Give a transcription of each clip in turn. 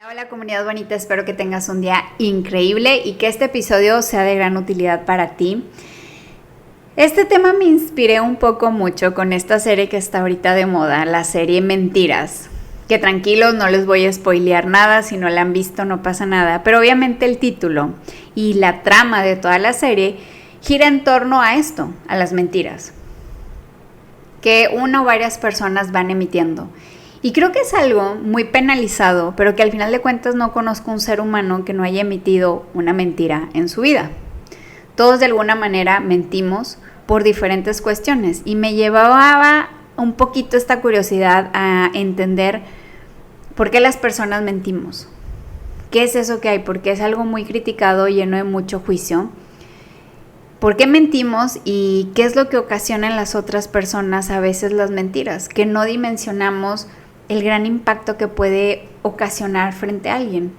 Hola comunidad bonita, espero que tengas un día increíble y que este episodio sea de gran utilidad para ti. Este tema me inspiré un poco mucho con esta serie que está ahorita de moda, la serie Mentiras. Que tranquilos, no les voy a spoilear nada, si no la han visto no pasa nada, pero obviamente el título y la trama de toda la serie gira en torno a esto, a las mentiras, que una o varias personas van emitiendo. Y creo que es algo muy penalizado, pero que al final de cuentas no conozco un ser humano que no haya emitido una mentira en su vida. Todos de alguna manera mentimos por diferentes cuestiones y me llevaba un poquito esta curiosidad a entender por qué las personas mentimos. ¿Qué es eso que hay? Porque es algo muy criticado, lleno de mucho juicio. ¿Por qué mentimos y qué es lo que ocasiona en las otras personas a veces las mentiras? Que no dimensionamos el gran impacto que puede ocasionar frente a alguien.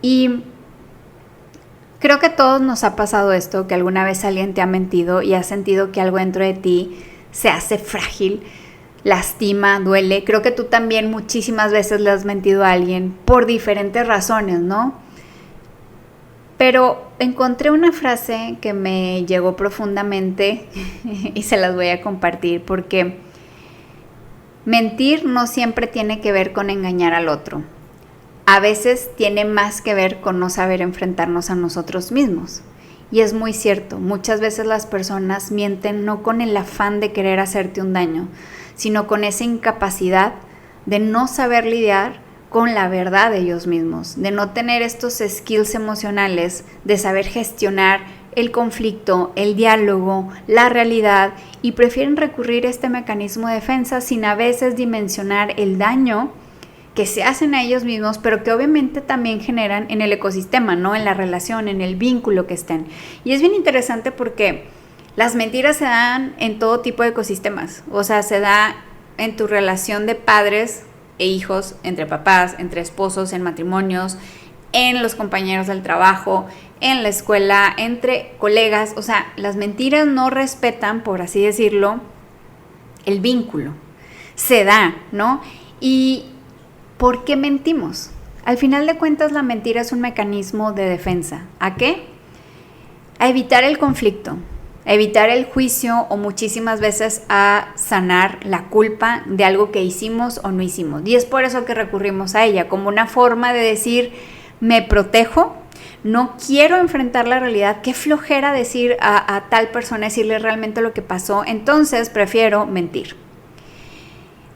Y creo que a todos nos ha pasado esto, que alguna vez alguien te ha mentido y has sentido que algo dentro de ti se hace frágil, lastima, duele. Creo que tú también muchísimas veces le has mentido a alguien por diferentes razones, ¿no? Pero encontré una frase que me llegó profundamente y se las voy a compartir porque mentir no siempre tiene que ver con engañar al otro. A veces tiene más que ver con no saber enfrentarnos a nosotros mismos. Y es muy cierto, muchas veces las personas mienten no con el afán de querer hacerte un daño, sino con esa incapacidad de no saber lidiar con la verdad de ellos mismos, de no tener estos skills emocionales, de saber gestionar el conflicto, el diálogo, la realidad, y prefieren recurrir a este mecanismo de defensa sin a veces dimensionar el daño que se hacen a ellos mismos, pero que obviamente también generan en el ecosistema, ¿no? En la relación, en el vínculo que estén. Y es bien interesante porque las mentiras se dan en todo tipo de ecosistemas, o sea, se da en tu relación de padres e hijos, entre papás, entre esposos, en matrimonios, en los compañeros del trabajo, en la escuela, entre colegas. O sea, las mentiras no respetan, por así decirlo, el vínculo. Se da, ¿no? ¿Y por qué mentimos? Al final de cuentas, la mentira es un mecanismo de defensa. ¿A qué? A evitar el conflicto, a evitar el juicio o muchísimas veces a sanar la culpa de algo que hicimos o no hicimos. Y es por eso que recurrimos a ella, como una forma de decir, me protejo, no quiero enfrentar la realidad, qué flojera decir a tal persona, decirle realmente lo que pasó, entonces prefiero mentir.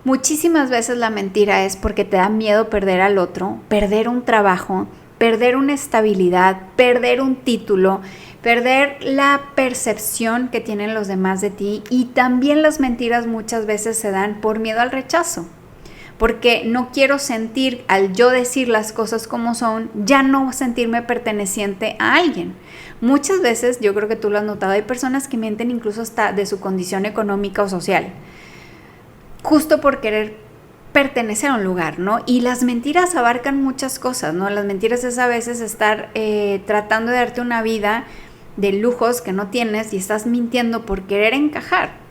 Muchísimas veces la mentira es porque te da miedo perder al otro, perder un trabajo, perder una estabilidad, perder un título, perder la percepción que tienen los demás de ti. Y también las mentiras muchas veces se dan por miedo al rechazo, porque no quiero sentir, al yo decir las cosas como son, ya no sentirme perteneciente a alguien. Muchas veces, yo creo que tú lo has notado, hay personas que mienten incluso hasta de su condición económica o social, justo por querer pertenecer a un lugar, ¿no? Y las mentiras abarcan muchas cosas, ¿no? Las mentiras es a veces estar tratando de darte una vida de lujos que no tienes y estás mintiendo por querer encajar.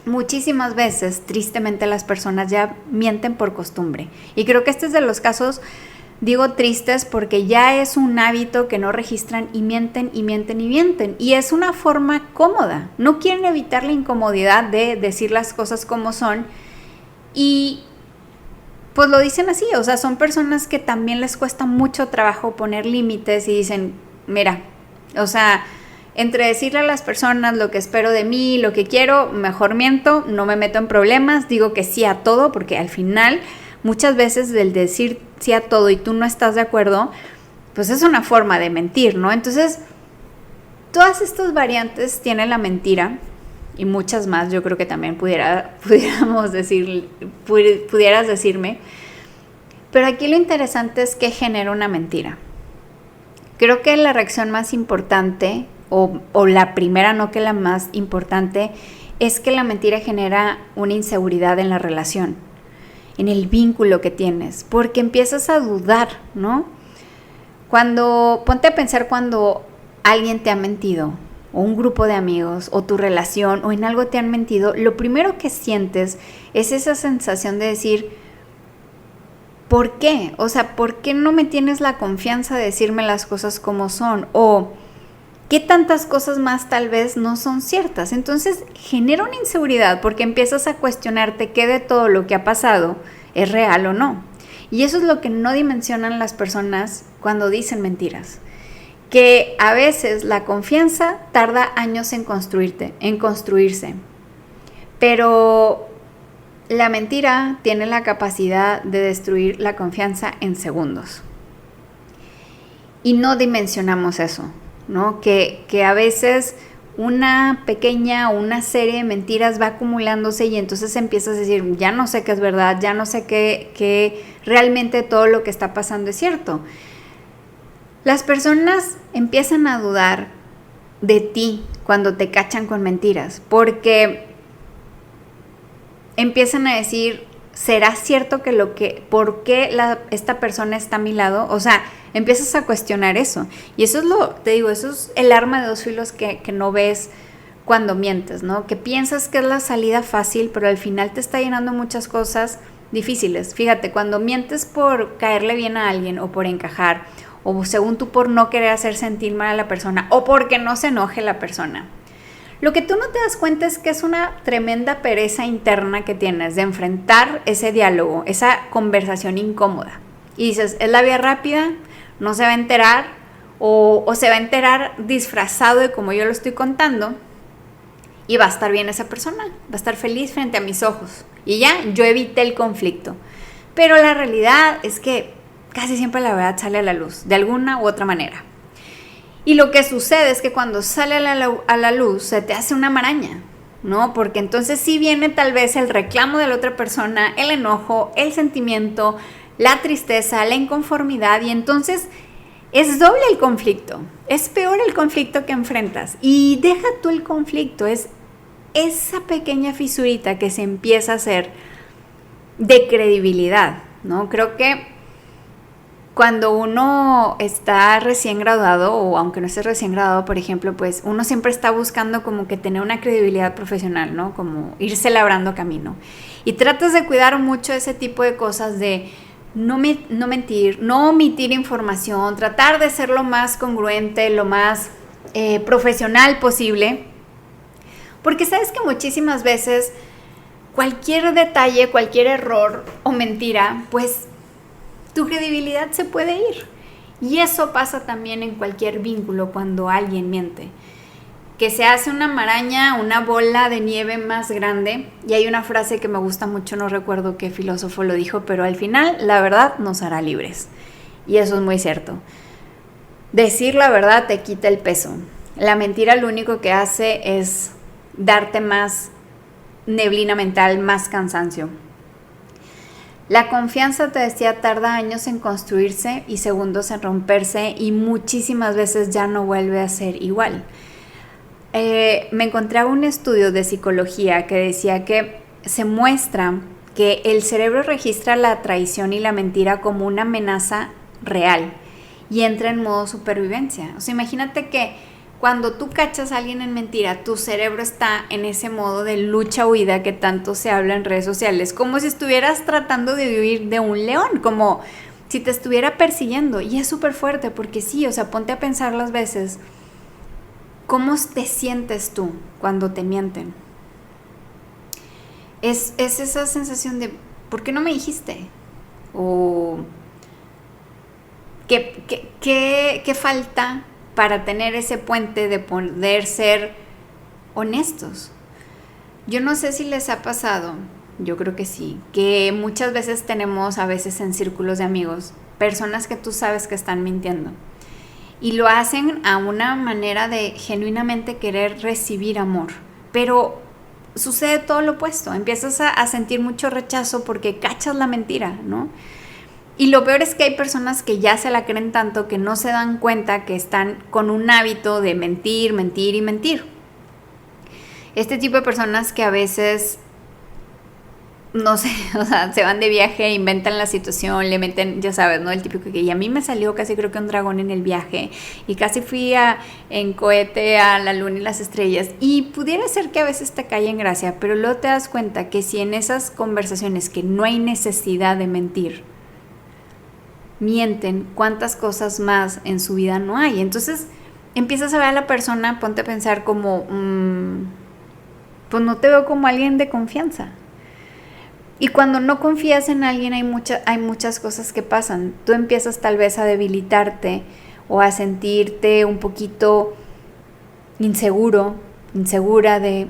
Muchísimas veces, tristemente, las personas ya mienten por costumbre. Y creo que este es de los casos, digo tristes, porque ya es un hábito que no registran y mienten y mienten y mienten. Y es una forma cómoda. No quieren evitar la incomodidad de decir las cosas como son. Y pues lo dicen así. O sea, son personas que también les cuesta mucho trabajo poner límites y dicen, mira, o sea, entre decirle a las personas lo que espero de mí, lo que quiero, mejor miento, no me meto en problemas, digo que sí a todo, porque al final muchas veces del decir sí a todo y tú no estás de acuerdo, pues es una forma de mentir, ¿no? Entonces, todas estas variantes tiene la mentira y muchas más, yo creo que también pudieras decirme, pero aquí lo interesante es qué genera una mentira. Creo que la reacción más importante o la primera, no que la más importante, es que la mentira genera una inseguridad en la relación, en el vínculo que tienes, porque empiezas a dudar, ¿no? Ponte a pensar cuando alguien te ha mentido, o un grupo de amigos, o tu relación, o en algo te han mentido, lo primero que sientes es esa sensación de decir, ¿por qué? O sea, ¿por qué no me tienes la confianza de decirme las cosas como son? O ¿qué tantas cosas más tal vez no son ciertas? Entonces genera una inseguridad porque empiezas a cuestionarte qué de todo lo que ha pasado es real o no. Y eso es lo que no dimensionan las personas cuando dicen mentiras. Que a veces la confianza tarda años en construirse. Pero la mentira tiene la capacidad de destruir la confianza en segundos. Y no dimensionamos eso, ¿no? Que a veces una pequeña o una serie de mentiras va acumulándose y entonces empiezas a decir, ya no sé qué es verdad, ya no sé que realmente todo lo que está pasando es cierto. Las personas empiezan a dudar de ti cuando te cachan con mentiras, porque empiezan a decir, ¿será cierto por qué esta persona está a mi lado? O sea, empiezas a cuestionar eso. Y eso es el arma de dos filos que no ves cuando mientes, ¿no? Que piensas que es la salida fácil, pero al final te está llenando muchas cosas difíciles. Fíjate, cuando mientes por caerle bien a alguien o por encajar, o según tú por no querer hacer sentir mal a la persona, o porque no se enoje la persona, lo que tú no te das cuenta es que es una tremenda pereza interna que tienes de enfrentar ese diálogo, esa conversación incómoda. Y dices, es la vía rápida, no se va a enterar, o se va a enterar disfrazado de como yo lo estoy contando, y va a estar bien esa persona, va a estar feliz frente a mis ojos. Y ya, yo evité el conflicto. Pero la realidad es que casi siempre la verdad sale a la luz, de alguna u otra manera. Y lo que sucede es que cuando sale a la luz se te hace una maraña, ¿no? Porque entonces sí viene tal vez el reclamo de la otra persona, el enojo, el sentimiento, la tristeza, la inconformidad, y entonces es doble el conflicto. Es peor el conflicto que enfrentas. Y deja tú el conflicto, es esa pequeña fisurita que se empieza a hacer de credibilidad, ¿no? Creo que cuando uno está recién graduado, o aunque no esté recién graduado, por ejemplo, pues uno siempre está buscando como que tener una credibilidad profesional, ¿no? Como irse labrando camino. Y tratas de cuidar mucho ese tipo de cosas de no mentir, no omitir información, tratar de ser lo más congruente, lo más profesional posible. Porque sabes que muchísimas veces cualquier detalle, cualquier error o mentira, pues tu credibilidad se puede ir. Y eso pasa también en cualquier vínculo cuando alguien miente. Que se hace una maraña, una bola de nieve más grande. Y hay una frase que me gusta mucho, no recuerdo qué filósofo lo dijo, pero al final la verdad nos hará libres. Y eso es muy cierto. Decir la verdad te quita el peso. La mentira lo único que hace es darte más neblina mental, más cansancio. La confianza, te decía, tarda años en construirse y segundos en romperse, y muchísimas veces ya no vuelve a ser igual. Me encontraba un estudio de psicología que decía que se muestra que el cerebro registra la traición y la mentira como una amenaza real y entra en modo supervivencia. O sea, imagínate que cuando tú cachas a alguien en mentira, tu cerebro está en ese modo de lucha-huida que tanto se habla en redes sociales, como si estuvieras tratando de huir de un león, como si te estuviera persiguiendo. Y es súper fuerte porque sí, o sea, ponte a pensar las veces, ¿cómo te sientes tú cuando te mienten? Es esa sensación de, ¿por qué no me dijiste? O ¿qué falta para tener ese puente de poder ser honestos? Yo no sé si les ha pasado, yo creo que sí, que muchas veces tenemos, a veces en círculos de amigos, personas que tú sabes que están mintiendo. Y lo hacen a una manera de genuinamente querer recibir amor. Pero sucede todo lo opuesto. Empiezas a sentir mucho rechazo porque cachas la mentira, ¿no? Y lo peor es que hay personas que ya se la creen tanto que no se dan cuenta que están con un hábito de mentir, mentir y mentir. Este tipo de personas que a veces, no sé, o sea, se van de viaje, inventan la situación, le meten, ya sabes, ¿no? El típico que, y a mí me salió casi creo que un dragón en el viaje, y casi fui en cohete a la luna y las estrellas, y pudiera ser que a veces te cae en gracia, pero luego te das cuenta que si en esas conversaciones que no hay necesidad de mentir, mienten, cuántas cosas más en su vida no hay. Entonces empiezas a ver a la persona, ponte a pensar como, pues no te veo como alguien de confianza. Y cuando no confías en alguien hay muchas cosas que pasan. Tú empiezas tal vez a debilitarte o a sentirte un poquito insegura de,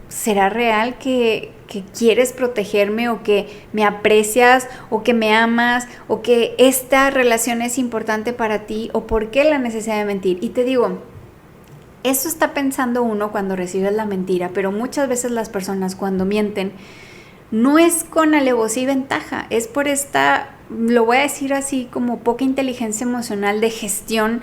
¿será real que quieres protegerme o que me aprecias o que me amas o que esta relación es importante para ti o por qué la necesidad de mentir? Y te digo, eso está pensando uno cuando recibes la mentira, pero muchas veces las personas cuando mienten no es con alevosía y ventaja, es por esta, lo voy a decir así, como poca inteligencia emocional de gestión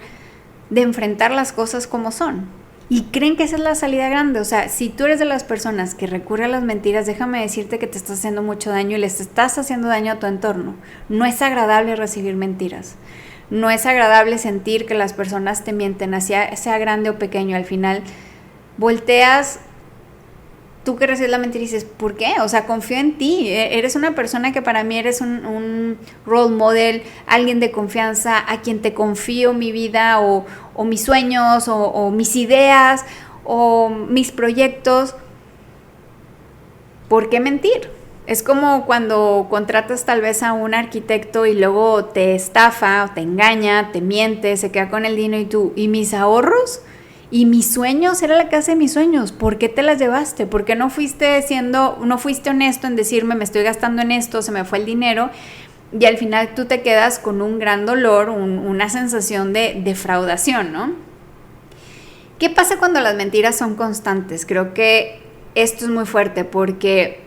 de enfrentar las cosas como son. Y creen que esa es la salida grande. O sea, si tú eres de las personas que recurre a las mentiras, déjame decirte que te estás haciendo mucho daño y les estás haciendo daño a tu entorno. No es agradable recibir mentiras. No es agradable sentir que las personas te mienten, sea grande o pequeño. Al final volteas, tú que recibes la mentira y dices, ¿por qué? O sea, confío en ti. Eres una persona que para mí eres un role model, alguien de confianza, a quien te confío mi vida o mis sueños o mis ideas o mis proyectos. ¿Por qué mentir? Es como cuando contratas tal vez a un arquitecto y luego te estafa o te engaña, te miente, se queda con el dinero y tú, ¿y mis ahorros? Y mis sueños, era la casa de mis sueños. ¿Por qué te las llevaste? ¿Por qué no fuiste honesto en decirme, me estoy gastando en esto, se me fue el dinero? Y al final tú te quedas con un gran dolor, una sensación de defraudación, ¿no? ¿Qué pasa cuando las mentiras son constantes? Creo que esto es muy fuerte porque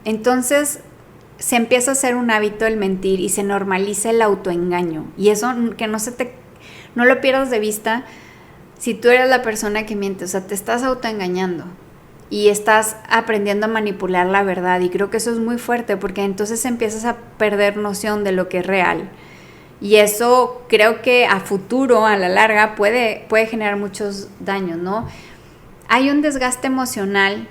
entonces se empieza a hacer un hábito el mentir y se normaliza el autoengaño. Y eso que no lo pierdas de vista. Si tú eres la persona que miente, o sea, te estás autoengañando y estás aprendiendo a manipular la verdad, y creo que eso es muy fuerte porque entonces empiezas a perder noción de lo que es real, y eso creo que a futuro, a la larga, puede generar muchos daños, ¿no? Hay un desgaste emocional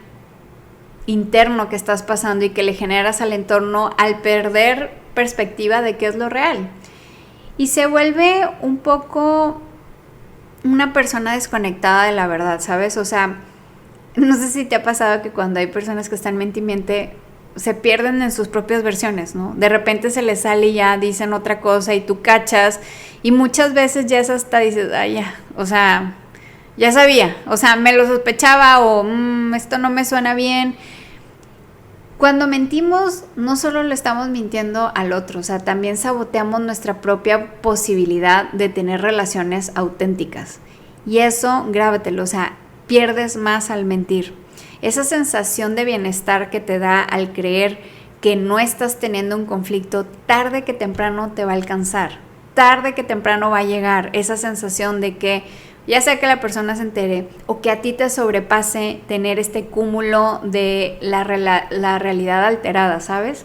interno que estás pasando y que le generas al entorno al perder perspectiva de qué es lo real, y se vuelve un poco una persona desconectada de la verdad, ¿sabes? O sea, no sé si te ha pasado que cuando hay personas que están mente y miente, se pierden en sus propias versiones, ¿no? De repente se les sale y ya dicen otra cosa y tú cachas, y muchas veces ya es hasta dices, ay, ya, o sea, ya sabía, o sea, me lo sospechaba o esto no me suena bien. Cuando mentimos, no solo le estamos mintiendo al otro, o sea, también saboteamos nuestra propia posibilidad de tener relaciones auténticas. Y eso, grábatelo, o sea, pierdes más al mentir. Esa sensación de bienestar que te da al creer que no estás teniendo un conflicto, tarde que temprano te va a alcanzar, tarde que temprano va a llegar esa sensación de que ya sea que la persona se entere o que a ti te sobrepase tener este cúmulo de la realidad alterada, ¿sabes?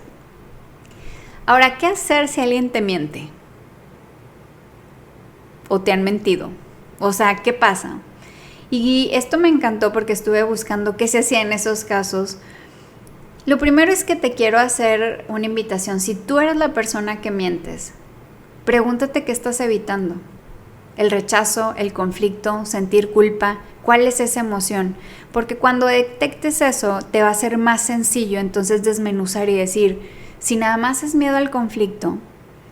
Ahora, ¿qué hacer si alguien te miente? ¿O te han mentido? O sea, ¿qué pasa? Y esto me encantó porque estuve buscando qué se hacía en esos casos. Lo primero es que te quiero hacer una invitación. Si tú eres la persona que mientes, pregúntate qué estás evitando. El rechazo, el conflicto, sentir culpa, ¿cuál es esa emoción? Porque cuando detectes eso, te va a ser más sencillo entonces desmenuzar y decir, si nada más es miedo al conflicto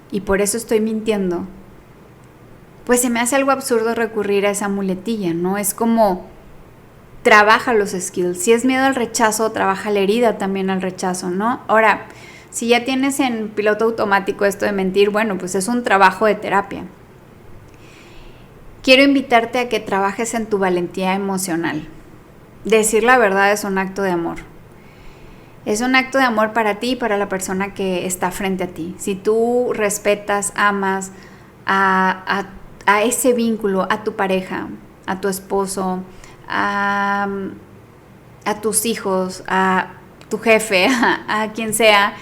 y por eso estoy mintiendo, pues se me hace algo absurdo recurrir a esa muletilla, ¿no? Es como, trabaja los skills. Si es miedo al rechazo, trabaja la herida también al rechazo, ¿no? Ahora, si ya tienes en piloto automático esto de mentir, bueno, pues es un trabajo de terapia. Quiero invitarte a que trabajes en tu valentía emocional. Decir la verdad es un acto de amor. Es un acto de amor para ti y para la persona que está frente a ti. Si tú respetas, amas a ese vínculo, a tu pareja, a tu esposo, a tus hijos, a tu jefe, a quien sea,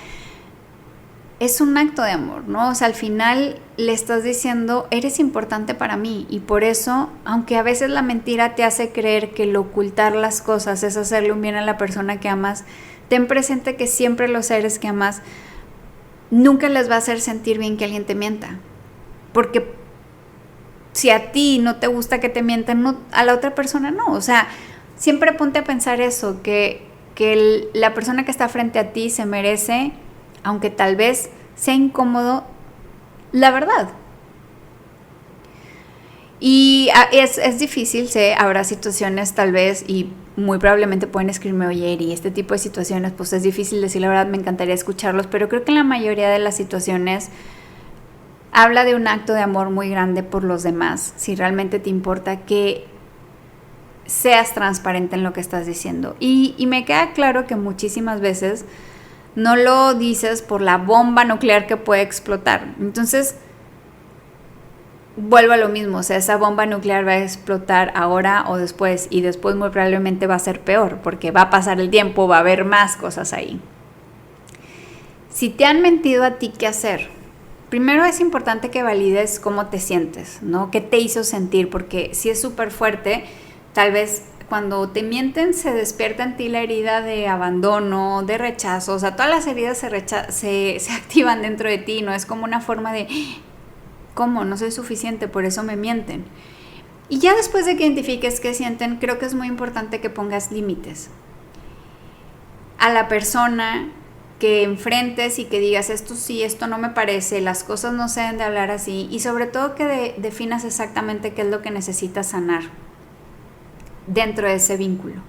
es un acto de amor, ¿no? O sea, al final le estás diciendo, eres importante para mí, y por eso, aunque a veces la mentira te hace creer que el ocultar las cosas es hacerle un bien a la persona que amas, ten presente que siempre los seres que amas nunca les va a hacer sentir bien que alguien te mienta. porque si a ti no te gusta que te mientan, no, a la otra persona no. O sea, siempre ponte a pensar eso, que la persona que está frente a ti se merece, aunque tal vez sea incómodo, la verdad. Y es difícil, sé, habrá situaciones tal vez, y muy probablemente pueden escribirme, oye, Eri, este tipo de situaciones, pues es difícil decir la verdad, me encantaría escucharlos, pero creo que en la mayoría de las situaciones habla de un acto de amor muy grande por los demás, si realmente te importa que seas transparente en lo que estás diciendo. Y me queda claro que muchísimas veces no lo dices por la bomba nuclear que puede explotar. Entonces, vuelvo a lo mismo, o sea, esa bomba nuclear va a explotar ahora o después, y después muy probablemente va a ser peor, porque va a pasar el tiempo, va a haber más cosas ahí. Si te han mentido a ti, ¿qué hacer? Primero es importante que valides cómo te sientes, ¿no? ¿Qué te hizo sentir? Porque si es súper fuerte, tal vez cuando te mienten se despierta en ti la herida de abandono, de rechazo, o sea, todas las heridas se activan dentro de ti, ¿no? Es como una forma de, ¿cómo? No soy suficiente, por eso me mienten. Y ya después de que identifiques qué sienten, creo que es muy importante que pongas límites a la persona que enfrentes y que digas, esto sí, esto no me parece, las cosas no se deben de hablar así, y sobre todo que definas exactamente qué es lo que necesitas sanar dentro de ese vínculo.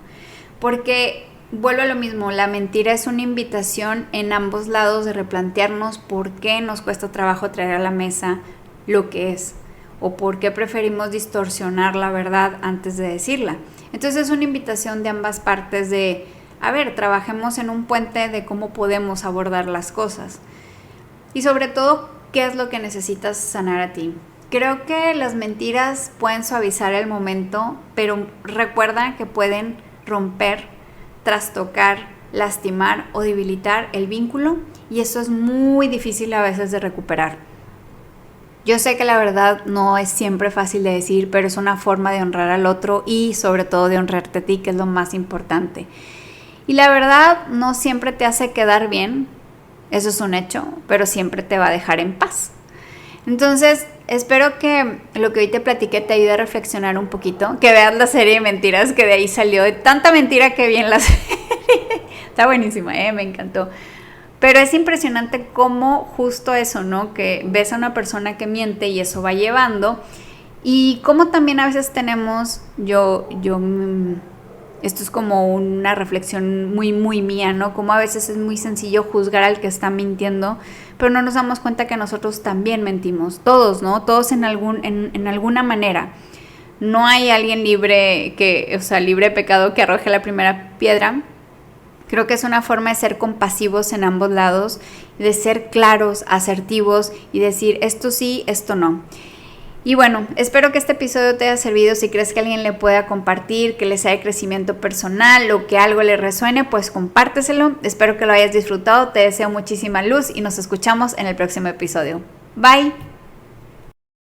Porque vuelvo a lo mismo, la mentira es una invitación en ambos lados de replantearnos por qué nos cuesta trabajo traer a la mesa lo que es, o por qué preferimos distorsionar la verdad antes de decirla. Entonces es una invitación de ambas partes de, a ver, trabajemos en un puente de cómo podemos abordar las cosas. Y sobre todo, ¿qué es lo que necesitas sanar a ti? Creo que las mentiras pueden suavizar el momento, pero recuerda que pueden romper, trastocar, lastimar o debilitar el vínculo, y eso es muy difícil a veces de recuperar. Yo sé que la verdad no es siempre fácil de decir, pero es una forma de honrar al otro y sobre todo de honrarte a ti, que es lo más importante. Y la verdad no siempre te hace quedar bien, eso es un hecho, pero siempre te va a dejar en paz. Entonces, espero que lo que hoy te platiqué te ayude a reflexionar un poquito, que veas la serie de mentiras que de ahí salió, de tanta mentira que vi en la serie. Está buenísima, me encantó. Pero es impresionante cómo justo eso, ¿no? Que ves a una persona que miente y eso va llevando. Y cómo también a veces tenemos, esto es como una reflexión muy, muy mía, ¿no? Como a veces es muy sencillo juzgar al que está mintiendo, pero no nos damos cuenta que nosotros también mentimos. Todos, ¿no? Todos en alguna manera. No hay alguien libre de pecado que arroje la primera piedra. Creo que es una forma de ser compasivos en ambos lados, de ser claros, asertivos y decir esto sí, esto no. Y bueno, espero que este episodio te haya servido. Si crees que alguien le pueda compartir, que le sea de crecimiento personal o que algo le resuene, pues compárteselo. Espero que lo hayas disfrutado. Te deseo muchísima luz y nos escuchamos en el próximo episodio. Bye.